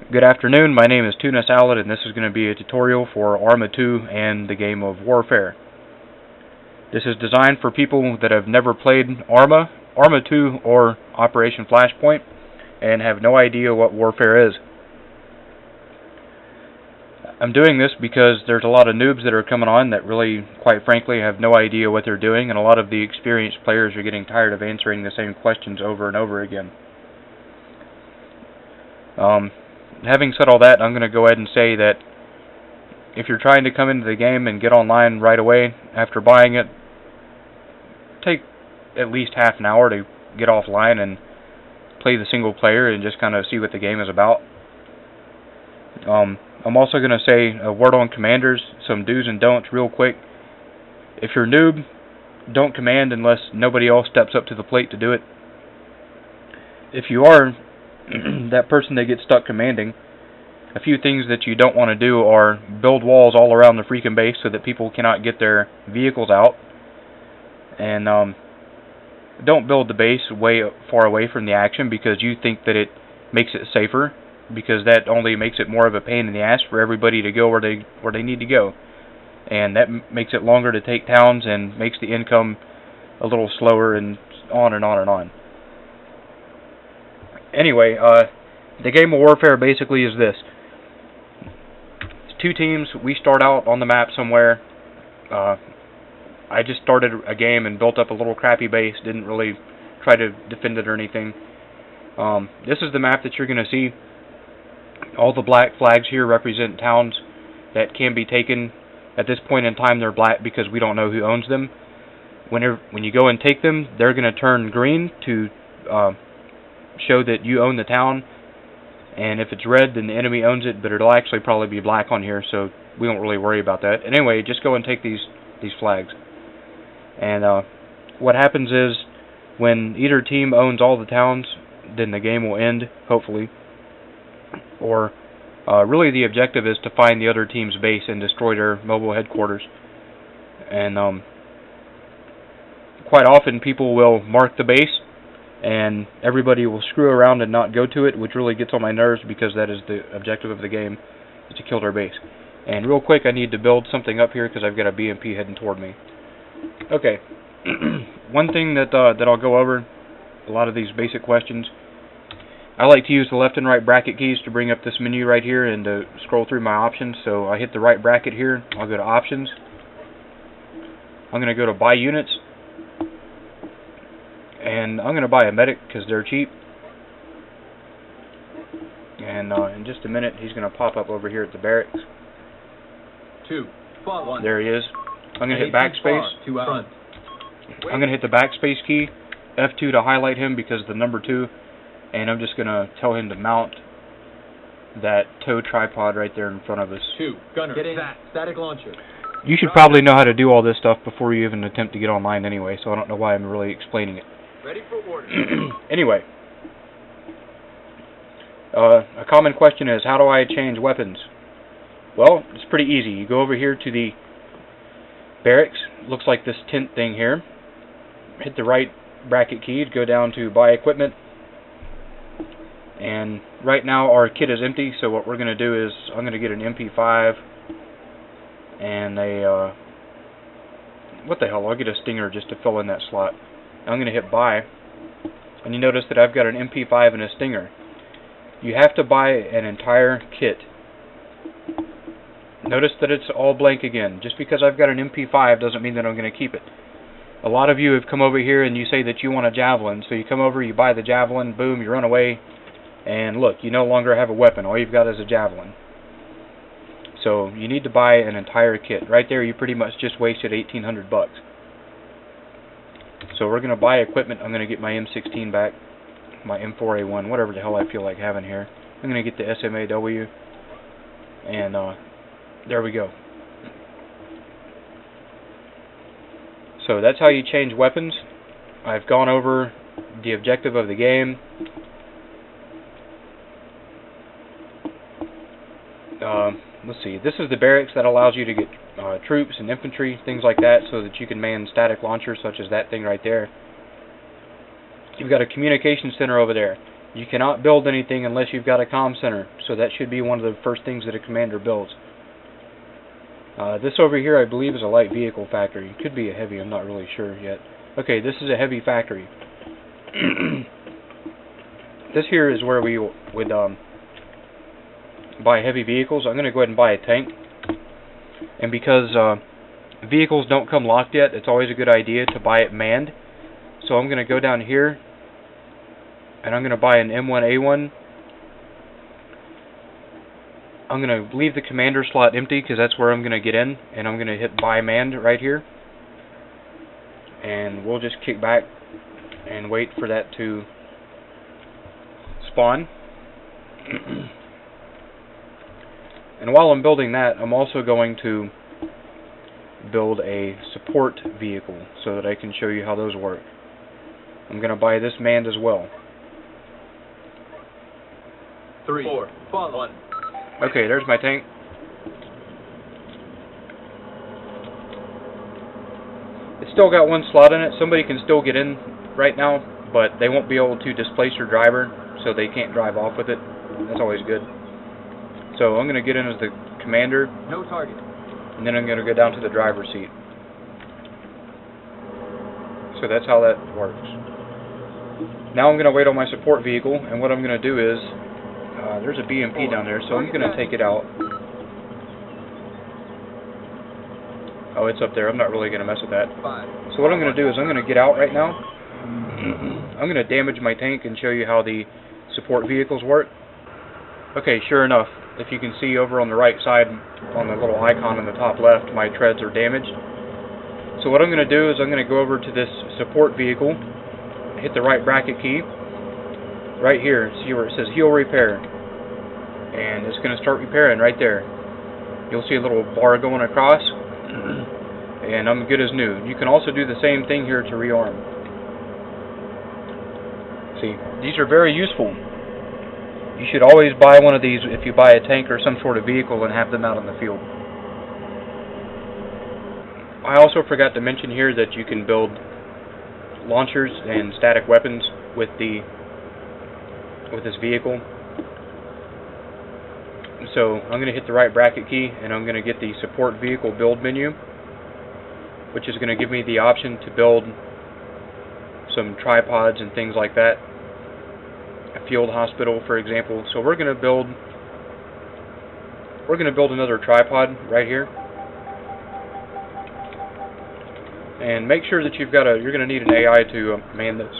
Good afternoon, my name is Tuna Salad and this is going to be a tutorial for Arma 2 and the game of Warfare. This is designed for people that have never played Arma, Arma 2 or Operation Flashpoint and have no idea what Warfare is. I'm doing this because there's a lot of noobs that are coming on that really, quite frankly, have no idea what they're doing, and a lot of the experienced players are getting tired of answering the same questions over and over again. Having said all that, I'm going to go ahead and say that if you're trying to come into the game and get online right away after buying it, take at least half an hour to get offline and play the single player and just kind of see what the game is about. I'm also going to say a word on commanders, some do's and don'ts real quick. If you're a noob, don't command unless nobody else steps up to the plate to do it. If you are that person that gets stuck commanding, a few things that you don't want to do are build walls all around the freaking base so that people cannot get their vehicles out. And don't build the base way far away from the action because you think that it makes it safer, because that only makes it more of a pain in the ass for everybody to go where they need to go. And that makes it longer to take towns and makes the income a little slower, and on and on and on. Anyway, the game of Warfare basically is this. It's two teams. We start out on the map somewhere. I just started a game and built up a little crappy base. Didn't really try to defend it or anything. This is the map that you're going to see. All the black flags here represent towns that can be taken. At this point in time, they're black because we don't know who owns them. When you go and take them, they're going to turn green to show that you own the town. And if it's red, then the enemy owns it, but it'll actually probably be black on here, so we don't really worry about that. Anyway, just go and take these flags. And what happens is, when either team owns all the towns, then the game will end, hopefully. Or really the objective is to find the other team's base and destroy their mobile headquarters. And quite often people will mark the base and everybody will screw around and not go to it, which really gets on my nerves because that is the objective of the game, is to kill their base. And real quick, I need to build something up here because I've got a BMP heading toward me. Okay, one thing that I'll go over, a lot of these basic questions. I like to use the left and right bracket keys to bring up this menu right here and to scroll through my options. So I hit the right bracket here, I'll go to options. I'm going to go to buy units. And I'm going to buy a medic because they're cheap. And in just a minute, he's going to pop up over here at the barracks. 2, 1. There he is. I'm going to hit backspace. I'm going to hit the backspace key, F2 to highlight him because the number 2. And I'm just going to tell him to mount that tow tripod right there in front of us. 2, gunner, get in. Static launcher. You should probably know how to do all this stuff before you even attempt to get online anyway, so I don't know why I'm really explaining it. Ready for orders. Anyway, a common question is, how do I change weapons? Well, it's pretty easy. You go over here to the barracks. Looks like this tent thing here. Hit the right bracket key, go down to buy equipment. And right now our kit is empty, so what we're going to do is I'm going to get an MP5 and a what the hell, I'll get a Stinger just to fill in that slot. I'm going to hit buy, and you notice that I've got an MP5 and a Stinger. You have to buy an entire kit. Notice that it's all blank again. Just because I've got an MP5 doesn't mean that I'm going to keep it. A lot of you have come over here and you say that you want a javelin, so you come over, you buy the javelin, boom, you run away, and look, you no longer have a weapon. All you've got is a javelin. So you need to buy an entire kit. Right there, you pretty much just wasted $1,800 bucks. So we're going to buy equipment. I'm going to get my M16 back, my M4A1, whatever the hell I feel like having here. I'm going to get the SMAW, and there we go. So that's how you change weapons. I've gone over the objective of the game. Let's see, this is the barracks that allows you to get troops and infantry, things like that, so that you can man static launchers such as that thing right there. You've got a communication center over there. You cannot build anything unless you've got a comm center, so that should be one of the first things that a commander builds. This over here I believe is a light vehicle factory. It could be a heavy, I'm not really sure yet. Okay, this is a heavy factory. This here is where we would buy heavy vehicles. I'm going to go ahead and buy a tank. And because vehicles don't come locked yet, it's always a good idea to buy it manned. So I'm going to go down here and I'm going to buy an M1A1. I'm going to leave the commander slot empty because that's where I'm going to get in, and I'm going to hit buy manned right here, and we'll just kick back and wait for that to spawn. And while I'm building that, I'm also going to build a support vehicle so that I can show you how those work. I'm going to buy this manned as well. 3, 4, 1. Okay, there's my tank. It's still got one slot in it. Somebody can still get in right now, but they won't be able to displace their driver, so they can't drive off with it. That's always good. So I'm going to get in as the commander. No target. And then I'm going to go down to the driver's seat. So that's how that works. Now I'm going to wait on my support vehicle, and what I'm going to do is there's a BMP down there, so I'm going to take it out. Oh, it's up there. I'm not really going to mess with that. So what I'm going to do is I'm going to get out right now. I'm going to damage my tank and show you how the support vehicles work. Okay, sure enough, if you can see over on the right side, on the little icon in the top left, my treads are damaged. So what I'm going to do is I'm going to go over to this support vehicle, hit the right bracket key, right here, see where it says heal repair. And it's going to start repairing right there. You'll see a little bar going across, and I'm good as new. You can also do the same thing here to rearm. See, these are very useful. You should always buy one of these if you buy a tank or some sort of vehicle and have them out in the field. I also forgot to mention here that you can build launchers and static weapons with this vehicle. So I'm going to hit the right bracket key, and I'm going to get the support vehicle build menu, which is going to give me the option to build some tripods and things like that. A field hospital, for example. So we're going to build another tripod right here. And make sure that you're going to need an AI to man this.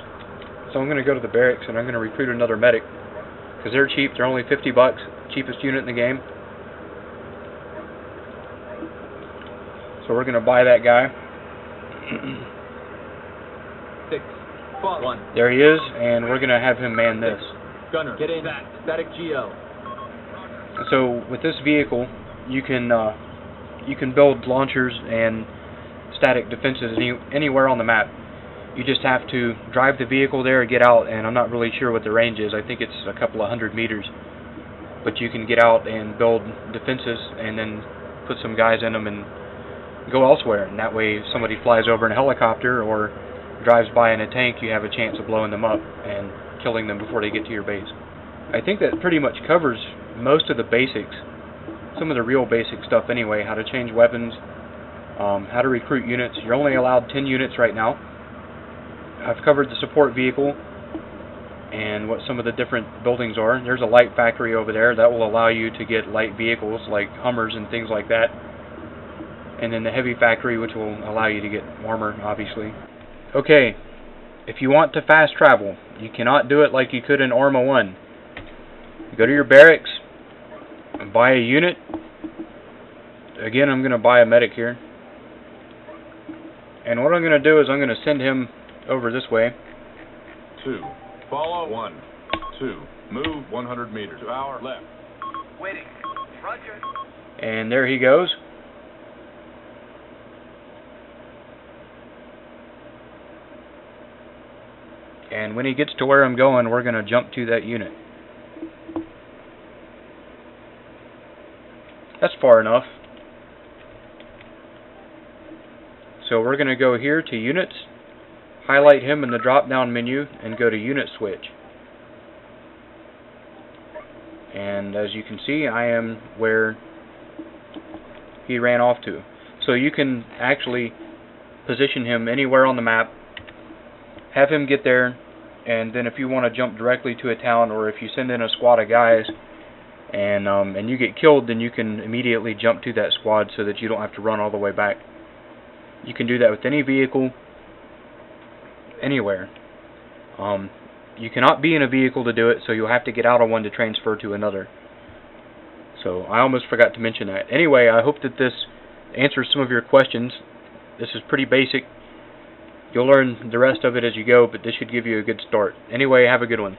So I'm going to go to the barracks and I'm going to recruit another medic, because they're cheap. They're only $50, cheapest unit in the game. So we're going to buy that guy. 6, 1. There he is, and we're going to have him man this. Gunner, get in. Static GL. So with this vehicle, you can build launchers and static defenses anywhere on the map. You just have to drive the vehicle there, get out, and I'm not really sure what the range is. I think it's a couple of 100 meters. But you can get out and build defenses and then put some guys in them and go elsewhere. And that way, if somebody flies over in a helicopter or drives by in a tank, you have a chance of blowing them up and killing them before they get to your base. I think that pretty much covers most of the basics, some of the real basic stuff anyway, how to change weapons, how to recruit units. You're only allowed 10 units right now. I've covered the support vehicle and what some of the different buildings are. There's a light factory over there that will allow you to get light vehicles like Hummers and things like that. And then the heavy factory, which will allow you to get armor, obviously. Okay, if you want to fast travel, you cannot do it like you could in Arma 1. Go to your barracks and buy a unit. Again, I'm going to buy a medic here. And what I'm going to do is I'm going to send him over this way. 2. Follow 1. 2. Move 100 meters to our left. Waiting. Roger. And there he goes. And when he gets to where I'm going, we're going to jump to that unit. That's far enough. So we're going to go here to Units, highlight him in the drop-down menu, and go to Unit Switch. And as you can see, I am where he ran off to. So you can actually position him anywhere on the map, have him get there, and then if you want to jump directly to a town, or if you send in a squad of guys and you get killed, then you can immediately jump to that squad so that you don't have to run all the way back. You can do that with any vehicle, anywhere. You cannot be in a vehicle to do it, so you'll have to get out of one to transfer to another. So I almost forgot to mention that. Anyway, I hope that this answers some of your questions. This is pretty basic. You'll learn the rest of it as you go, but this should give you a good start. Anyway, have a good one.